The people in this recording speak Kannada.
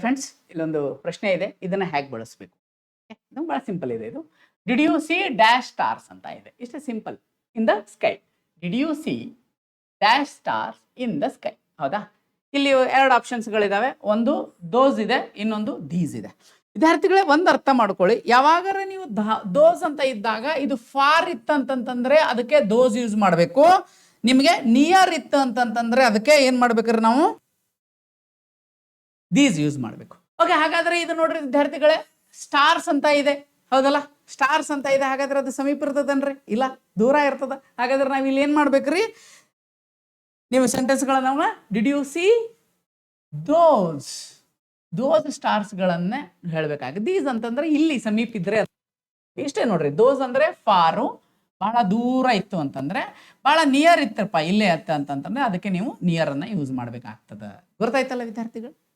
ಫ್ರೆಂಡ್ಸ್, ಇಲ್ಲೊಂದು ಪ್ರಶ್ನೆ ಇದೆ, ಇದನ್ನ ಹೇಗೆ ಬಳಸಬೇಕು? ಇದು ಬಹಳ ಸಿಂಪಲ್ ಇದೆ. ಇದು did you C dash stars ಅಂತ ಇದೆ. ಇಷ್ಟೇ simple. In the sky, did you C dash stars in the sky. ಹೌದಾ? ಇಲ್ಲಿ ಎರಡು ಆಪ್ಷನ್ಸ್ಗಳಿದಾವೆ. ಒಂದು ದೋಸ್ ಇದೆ, ಇನ್ನೊಂದು ದೀಸ್ ಇದೆ. ವಿದ್ಯಾರ್ಥಿಗಳೇ, ಒಂದು ಅರ್ಥ ಮಾಡ್ಕೊಳ್ಳಿ, ಯಾವಾಗಾರ ನೀವು ದೋಸ್ ಅಂತ ಇದ್ದಾಗ ಇದು ಫಾರ್ ಇತ್ತಂತಂದ್ರೆ ಅದಕ್ಕೆ ದೋಸ್ ಯೂಸ್ ಮಾಡಬೇಕು. ನಿಮಗೆ ನಿಯರ್ ಇತ್ತು ಅಂತಂತಂದ್ರೆ ಅದಕ್ಕೆ ಏನ್ ಮಾಡ್ಬೇಕ್ರಿ ನಾವು ದೀಸ್ ಯೂಸ್ ಮಾಡಬೇಕು. ಓಕೆ, ಹಾಗಾದ್ರೆ ಇದು ನೋಡ್ರಿ ವಿದ್ಯಾರ್ಥಿಗಳೇ, ಸ್ಟಾರ್ಸ್ ಅಂತ ಇದೆ. ಹೌದಲ್ಲ? ಸ್ಟಾರ್ಸ್ ಅಂತ ಇದೆ. ಹಾಗಾದ್ರೆ ಅದು ಸಮೀಪ ಇರ್ತದನ್ರಿ? ಇಲ್ಲ, ದೂರ ಇರ್ತದ. ಹಾಗಾದ್ರೆ ನಾವ್ ಇಲ್ಲಿ ಏನ್ ಮಾಡ್ಬೇಕ್ರಿ? ನೀವು ಸೆಂಟೆನ್ಸ್ಗಳನ್ನ ಡಿಡ್ ಯು ಸಿ ದೋಸ್ ಸ್ಟಾರ್ಸ್ಗಳನ್ನೇ ಹೇಳ್ಬೇಕಾಗುತ್ತೆ. ದೀಸ್ ಅಂತಂದ್ರೆ ಇಲ್ಲಿ ಸಮೀಪ ಇದ್ರೆ ಇಷ್ಟೇ ನೋಡ್ರಿ. ದೋಸ್ ಅಂದ್ರೆ ಫಾರು, ಬಹಳ ದೂರ ಇತ್ತು ಅಂತಂದ್ರೆ, ಬಹಳ ನಿಯರ್ ಇತ್ತಪ್ಪ ಇಲ್ಲೇ ಅಂತಂದ್ರೆ ಅದಕ್ಕೆ ನೀವು ನಿಯರ್ ಅನ್ನ ಯೂಸ್ ಮಾಡ್ಬೇಕಾಗ್ತದ. ಗೊತ್ತಾಯ್ತಲ್ಲ ವಿದ್ಯಾರ್ಥಿಗಳು?